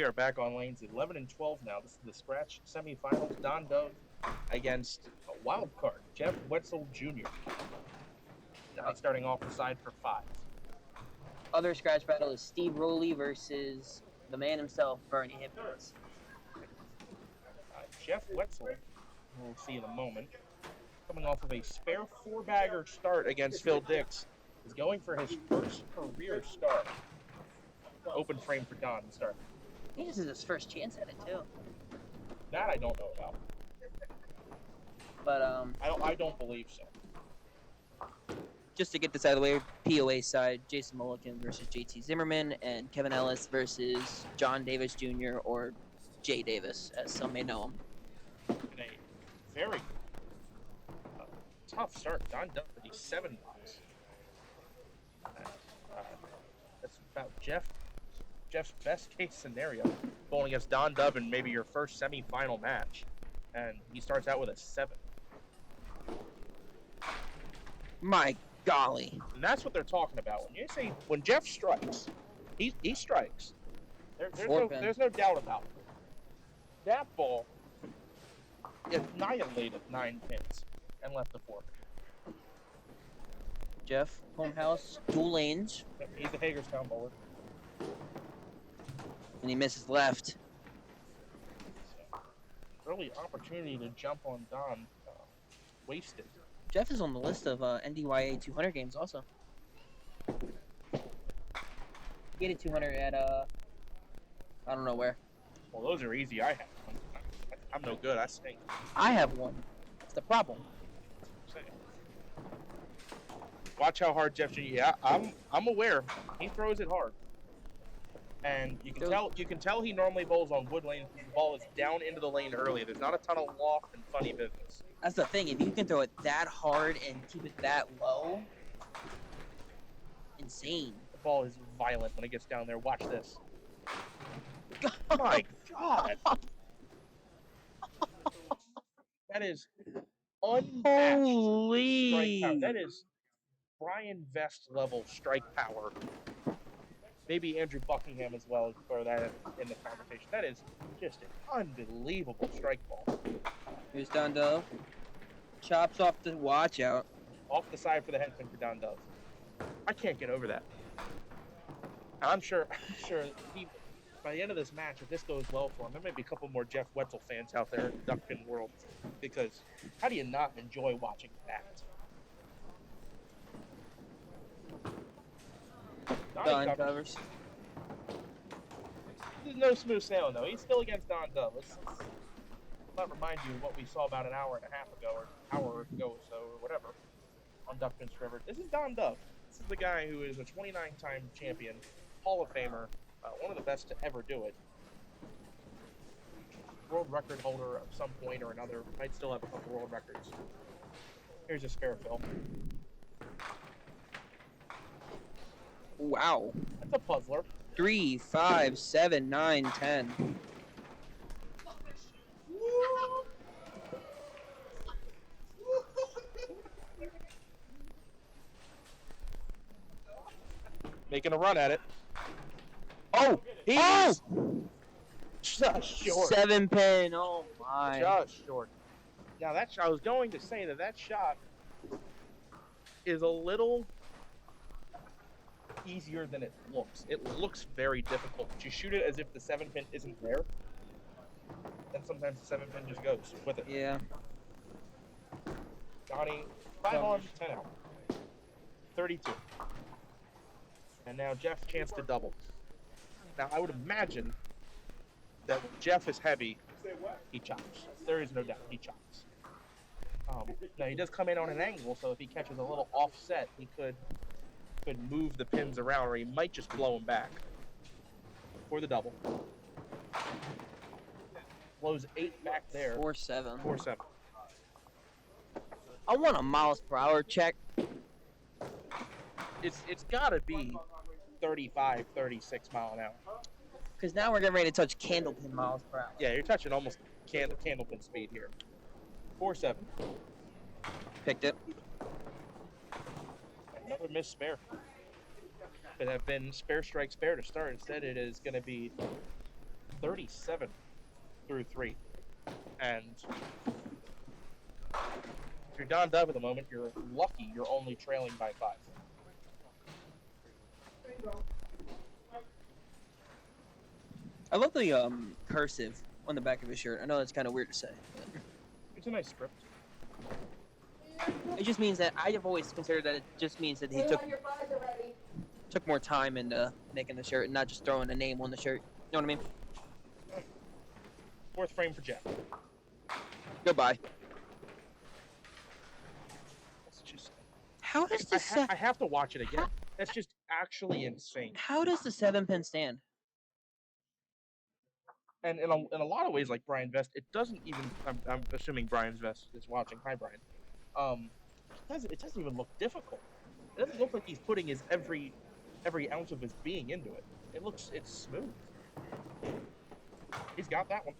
are back on lanes 11 and 12 now. This is the scratch semifinals. Don Dove against a wild card, Jeff Wetzel Jr. Now he's starting off the side for 5. Other scratch battle is Steve Rowley versus the man himself, Bernie Hipkins. Jeff Wetzel, we'll see in a moment, coming off of a spare 4-bagger start against Phil Dix, is going for his first career start. Open frame for Don to start. I think this is his first chance at it too. That I don't know about. But I don't believe so. Just to get this out of the way, POA side, Jason Mulligan versus JT Zimmerman, and Kevin Ellis versus John Davis Jr. or Jay Davis, as some may know him. In a very tough start. Don Dove with these 7 bucks. That's about Jeff's best case scenario, going against Don Dove in maybe your first semifinal match, and he starts out with a 7. My golly! And that's what they're talking about when Jeff strikes, he strikes. There's no doubt about it. That ball annihilated 9 pins and left the 4. Jeff, home house, dual lanes. Yep, he's a Hagerstown bowler. And he misses left. Early opportunity to jump on Don, wasted. Jeff is on the list of NDYA 200 games also. He had a 200 at, I don't know where. Well, those are easy. I have one. I'm no good. I stink. I have one. That's the problem. Watch how hard Jeff. Yeah, I'm aware. He throws it hard, and you can tell he normally bowls on wood lane because the ball is down into the lane early. There's not a ton of loft and funny business. That's the thing. If you can throw it that hard and keep it that low, insane. The ball is violent when it gets down there. Watch this. My God. That is unmatched strike power. That is Brian Vest level strike power. Maybe Andrew Buckingham as well for that in the conversation. That is just an unbelievable strike ball. Here's Don Dove. Chops off the watch out. Off the side for the head pin for Don Dove. I can't get over that. I'm sure he, by the end of this match, if this goes well for him, there may be a couple more Jeff Wetzel fans out there in the duck pin world. Because how do you not enjoy watching that? Don covers. There's no smooth sailing though. He's still against Don Dove. Let remind you of what we saw about an hour and a half ago, or hour ago or so, or whatever, on Duck Pins Forever. This is Don Dove. This is the guy who is a 29-time champion, Hall of Famer, one of the best to ever do it. World record holder at some point or another. Might still have a couple world records. Here's a spare fill. Wow. That's a puzzler. 3, 5, 7, 9, 10. Making a run at it. Oh! He's just short. 7 pin. Oh my. Just short. Now I was going to say that shot is a little easier than it looks. It looks very difficult, but you shoot it as if the 7 pin isn't there. And sometimes the 7 pin just goes with it. Yeah. Donnie, 5 on, 10 out. 32. And now Jeff chance to double. Now I would imagine that when Jeff is heavy, he chops. There is no doubt he chops. Now he does come in on an angle, so if he catches a little offset, he could move the pins around, or he might just blow them back. For the double. Blows 8 back there. 4-7. 4-7. I want a miles per hour check. It's gotta be 35, 36 mile an hour. Because now we're getting ready to touch candlepin miles per hour. Yeah, you're touching almost candlepin speed here. 4-7. Picked it. Another missed spare. Could have been spare strike spare to start. Instead, it is going to be 37 through 3. And if you're Don Dove at the moment, you're lucky you're only trailing by 5. I love the cursive on the back of his shirt. I know that's kind of weird to say. But It's a nice script. it just means that I've always considered that it just means that he took more time into making the shirt and not just throwing a name on the shirt. You know what I mean? 4th frame for Jeff. Goodbye. That's just. How does the I have to watch it again. That's just actually insane. how does the 7-pin stand? And in a lot of ways, like Brian Vest, it doesn't even. I'm assuming Brian's Vest is watching. Hi, Brian. It doesn't even look difficult. It doesn't look like he's putting his every ounce of his being into it. It's smooth. He's got that one.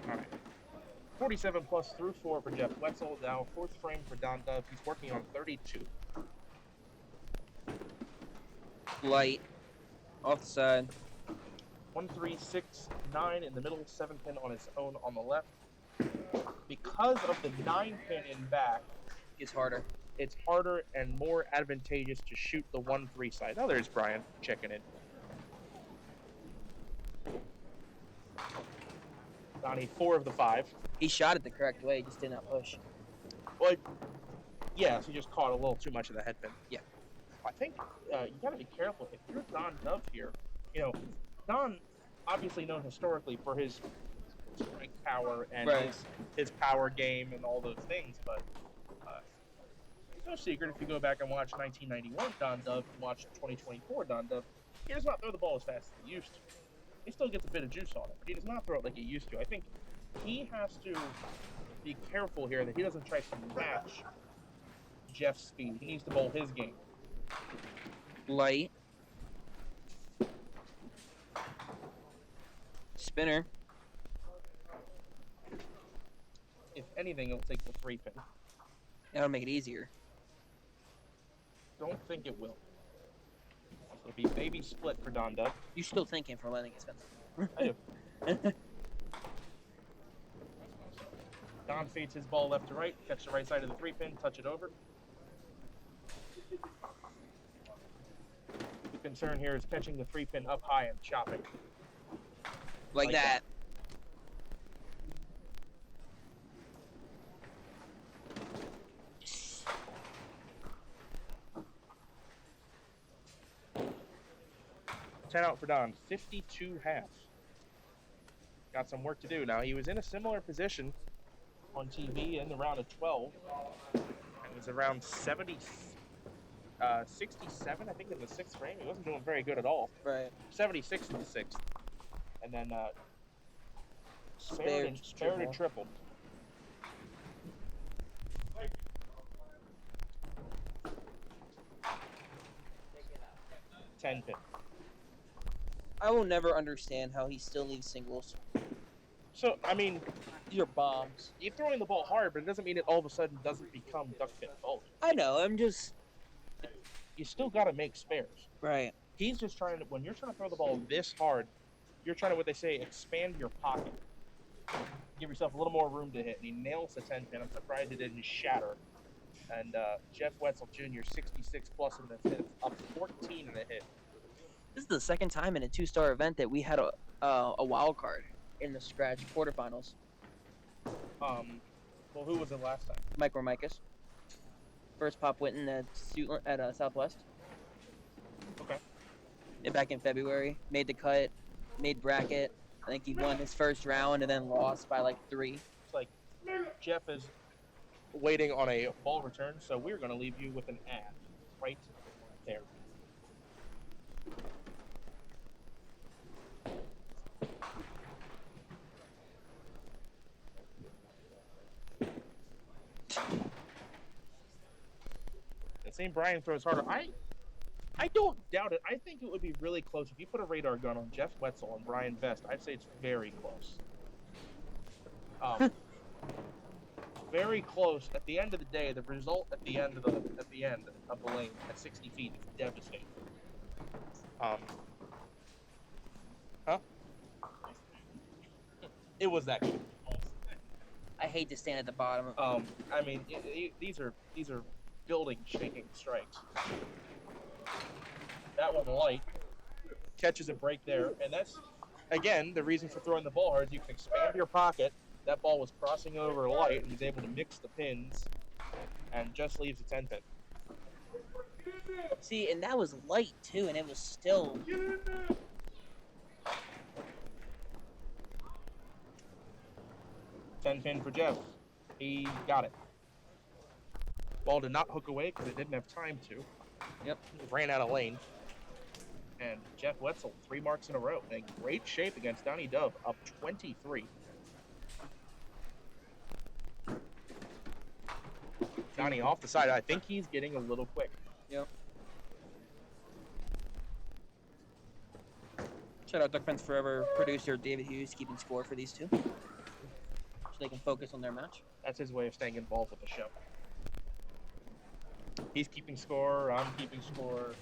All right. 47 plus through 4 for Jeff Wetzel. Now 4th frame for Don Dove. He's working on 32. Light. Off the side. 1, 3, 6, 9 in the middle. 7 pin on his own on the left. Because of the 9 pin in back, Gets harder. it's harder and more advantageous to shoot the 1-3 side. Now there's Brian checking in. Donnie, 4 of the 5. He shot it the correct way, just did not push. Well, yeah, so he just caught a little too much of the headpin. Yeah. I think you gotta be careful. If you're Don Dove here, Don, obviously known historically for his strike power and Right. his power game and all those things, but it's no secret if you go back and watch 1991 Don Dove and watch 2024 Don Dove, he does not throw the ball as fast as he used to. He still gets a bit of juice on it, but he does not throw it like he used to. I think he has to be careful here that he doesn't try to match Jeff's speed. He needs to bowl his game. Light. Spinner. If anything, it'll take the 3 pin. That'll make it easier. Don't think it will. It'll be baby split for Don Dove. You still thinking for letting it spin. I do. Don fades his ball left to right, catch the right side of the 3 pin, touch it over. The concern here is catching the 3 pin up high and chopping. like that. Ten out for Don. 52 half. Got some work to do. Now, he was in a similar position on TV in the round of 12. It was around 67, I think, in the 6th frame. He wasn't doing very good at all. Right. 76 in the 6th. And then spared and tripled. Ten pin. I will never understand how he still leaves singles. So, I mean, These are bombs. you're throwing the ball hard, but it doesn't mean it all of a sudden doesn't become duck pin bowling. I know, I'm just... You still got to make spares. Right. He's just trying to, when you're trying to throw the ball this hard, you're trying to, what they say, expand your pocket. Give yourself a little more room to hit. And he nails the 10 pin. I'm surprised it didn't shatter. And Jeff Wetzel Jr., 66 plus in the hit, up 14 in the hit. This is the second time in a 2-star event that we had a wild card in the scratch quarterfinals. Well, who was it last time? Mike Romicus. First Pop Winton at Southwest. Okay. And back in February. Made the cut, made bracket. I think he won his first round and then lost by like 3. It's like Jeff is waiting on a ball return, so we're going to leave you with an ad right there. It seems Brian throws harder. I don't doubt it. I think it would be really close. If you put a radar gun on Jeff Wetzel and Brian Vest, I'd say it's very close. very close. At the end of the day, the result at the end of the lane at 60 feet is devastating. Huh? It was that good. I hate to stand at the bottom. I mean, these are building shaking strikes. That one light catches a break there, and that's again the reason for throwing the ball hard. Is you can expand your pocket. That ball was crossing over light, and he's able to mix the pins, and just leaves a 10 pin. See, and that was light too, and it was still. 10 pin for Jeff. He got it. Ball did not hook away because it didn't have time to. Yep. Ran out of lane. And Jeff Wetzel, 3 marks in a row. In great shape against Donnie Dove, up 23. Donnie off the side. I think he's getting a little quick. Yep. Shout out Duckpens Forever producer David Hughes keeping score for these two, so they can focus on their match. That's his way of staying involved with the show. He's keeping score. I'm keeping score.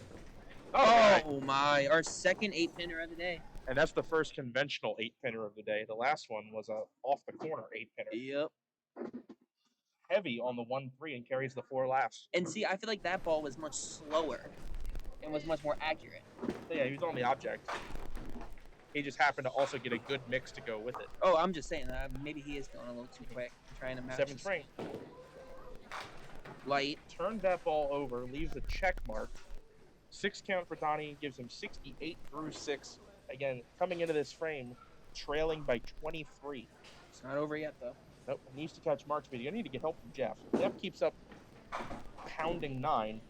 Oh my! Our second 8-pinner of the day. And that's the first conventional 8-pinner of the day. The last one was a off the corner 8-pinner. Yep. Heavy on the 1-3 and carries the 4 laughs. And see, I feel like that ball was much slower and was much more accurate. So yeah, he was on the object. He just happened to also get a good mix to go with it. Oh, I'm just saying that maybe he is going a little too quick, trying to match. 7th frame. Light. Turned that ball over, leaves a check mark. 6 count for Donnie, gives him 68 through 6. Again, coming into this frame, trailing by 23. It's not over yet, though. Nope, needs to catch mark speed. You need to get help from Jeff. Jeff keeps up pounding 9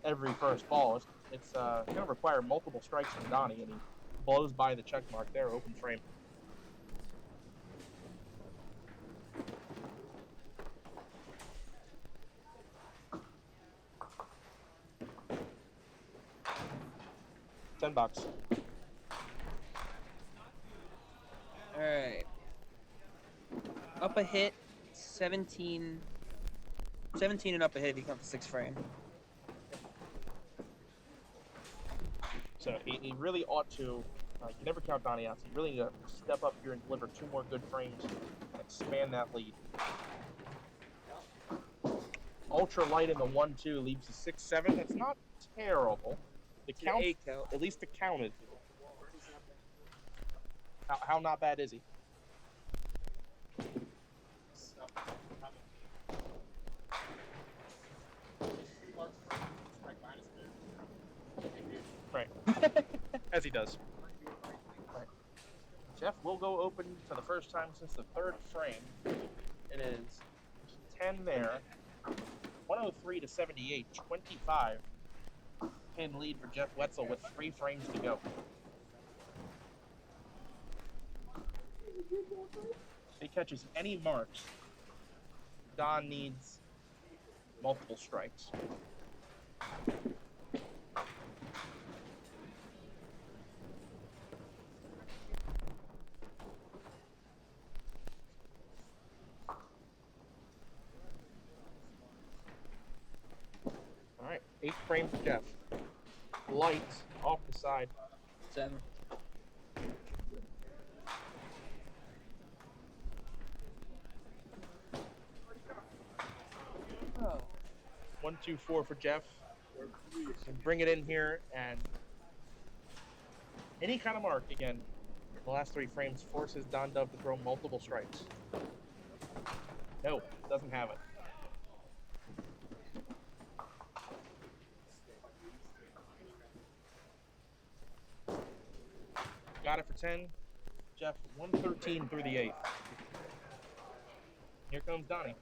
every first ball. It's going to require multiple strikes from Donnie, and he blows by the check mark there, open frame. $10. All right. Up a hit, 17 and up a hit if you count the 6th frame. So he really ought to, you never count Donnie out, so you really need to step up here and deliver 2 more good frames and expand that lead. Ultra light in the 1-2 leaves a 6-7. That's not terrible. The count, 8 count. at least the count is. How not bad is he? Right. As he does. Right. Jeff will go open for the first time since the 3rd frame. It is 10 there. 103 to 78, 25. Pin lead for Jeff Wetzel with 3 frames to go. If he catches any marks, Don needs multiple strikes. All right, 8 frames for Jeff. Lights off the side. 7. Oh. 1, 2, 4 for Jeff. And bring it in here, and any kind of mark again. The last 3 frames forces Don Dove to throw multiple strikes. No, doesn't have it. Got it for 10. Jeff, 113 through the 8th. Here comes Donnie.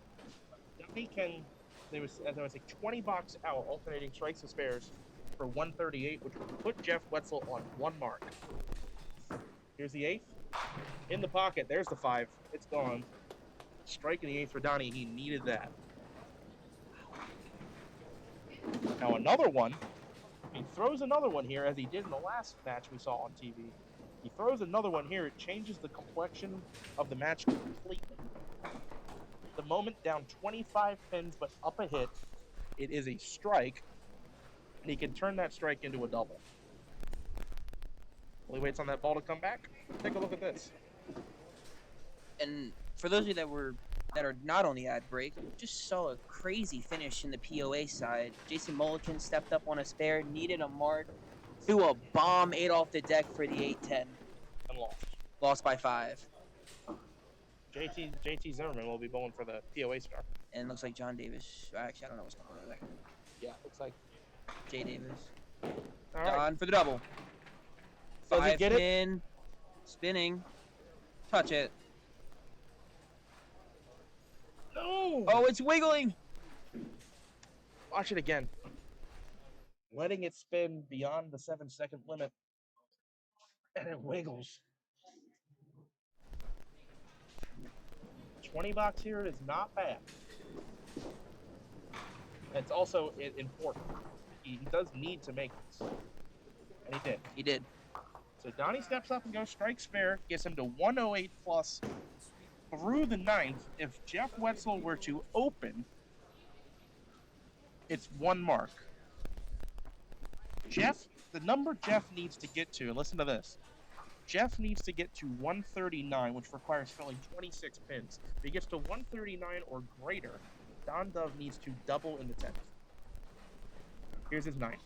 Donnie can, there was a 20 box out, alternating strikes and spares for 138, which would put Jeff Wetzel on 1 mark. Here's the 8th. In the pocket, there's the 5. It's gone. Strike in the 8th for Donnie. He needed that. Now another one. He throws another one here, as he did in the last match we saw on TV. He throws another one here. It changes the complexion of the match completely. the moment down 25 pins but up a hit. It is a strike, and he can turn that strike into a double. While he waits on that ball to come back, take a look at this. And for those of you that are not on the ad break, just saw a crazy finish in the POA side. Jason Mulligan stepped up on a spare, needed a mark, threw a bomb, 8 off the deck for the 8-10. And lost. Lost by 5. JT Zimmerman will be bowling for the POA star. And looks like John Davis. Actually, I don't know what's going on there. Yeah, looks like Jay Davis. all right. Don for the double. Does he 5 get it? pin, spinning, touch it. No! Oh, it's wiggling. Watch it again. Letting it spin beyond the 7-second limit. And it wiggles. 20 bucks here is not bad. It's also important. He does need to make this. And he did. He did. So Donnie steps up and goes strike spare, gets him to 108 plus through the 9th. If Jeff Wetzel were to open, it's 1 mark. The number Jeff needs to get to, and listen to this. Jeff needs to get to 139, which requires filling 26 pins. If he gets to 139 or greater, Don Dove needs to double in the 10th. Here's his 9th.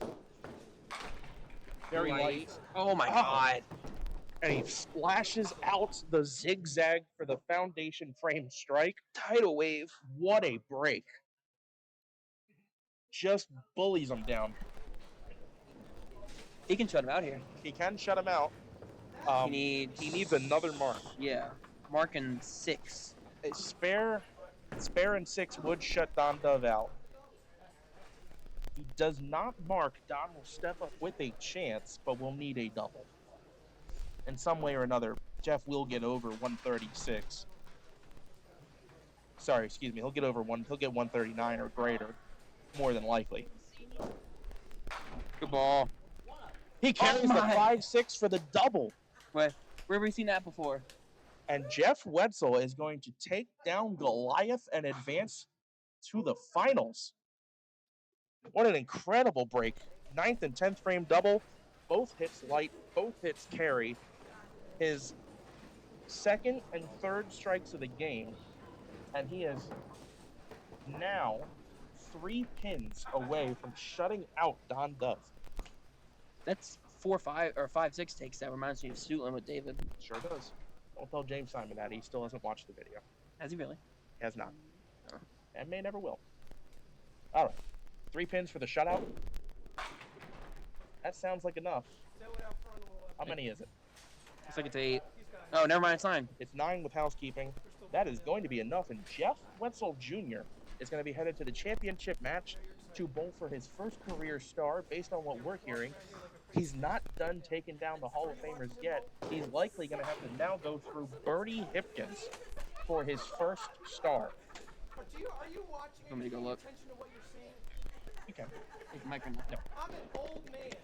Very light. Oh my God. And he splashes out the zigzag for the foundation frame strike. Tidal wave. What a break. Just bullies him down. He can shut him out here. He can shut him out. He needs another mark. Yeah. Mark and 6. A spare and 6 would shut Don Dove out. He does not mark. Don will step up with a chance, but will need a double. In some way or another, Jeff will get over 136. Sorry, excuse me. He'll get 139 or greater, more than likely. Good ball. He carries the 5-6 for the double. Where have we seen that before? And Jeff Wetzel is going to take down Goliath and advance to the finals. What an incredible break. 9th and 10th frame double. Both hits light, both hits carry. His 2nd and 3rd strikes of the game. And he is now 3 pins away from shutting out Don Dove. That's 4-5 or 5-6 takes. That reminds me of Suitland with David. Sure does. Don't tell James Simon that. He still hasn't watched the video. Has he really? He has not. Oh. And may never will. All right. 3 pins for the shutout. That sounds like enough. How many is it? Looks like it's 8. Oh, never mind. It's 9. It's 9 with housekeeping. That is going to be enough. And Jeff Wetzel Jr. is going to be headed to the championship match to bowl for his first career star. Based on what we're hearing, he's not done taking down the Hall of Famers yet. He's likely going to have to now go through Bernie Hipkins for his first star. Are you watching? Want me to go look? Attention to what you're seeing? You can. Take the microphone. No. I'm an old man.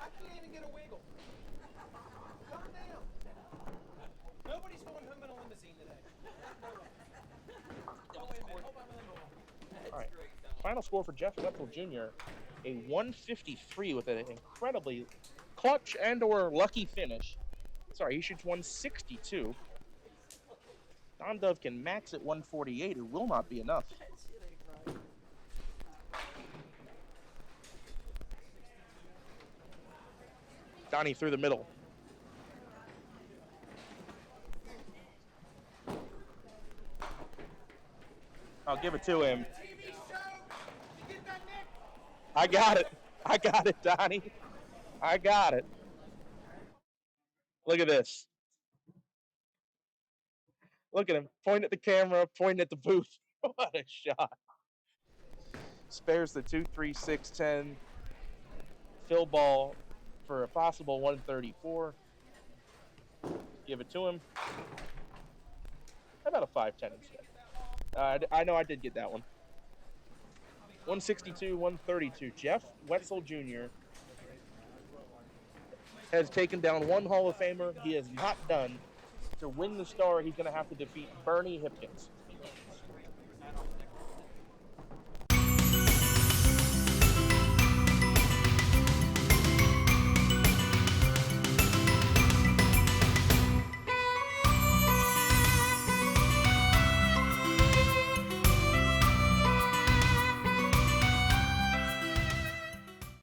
I can't even get a wiggle. Calm down. Nobody's going home in a limousine today. Oh, wait a minute. Hold on. All right. Final score for Jeff Wetzel Jr. A 153 with an incredibly clutch and or lucky finish. Sorry, he shoots 162. Don Dove can max at 148. It will not be enough. Donnie through the middle. I'll give it to him. TV show. You get that, Nick? I got it. I got it, Donnie. I got it. Look at this. Look at him. Point at the camera, point at the booth. What a shot. Spares the 2, 3, 6, 10. Fill ball for a possible 134. Give it to him. How about a 5-10 instead? I know I did get that one. 162, 132. Jeff Wetzel Jr. has taken down 1 Hall of Famer. He is not done. To win the star, he's going to have to defeat Bernie Hipkins.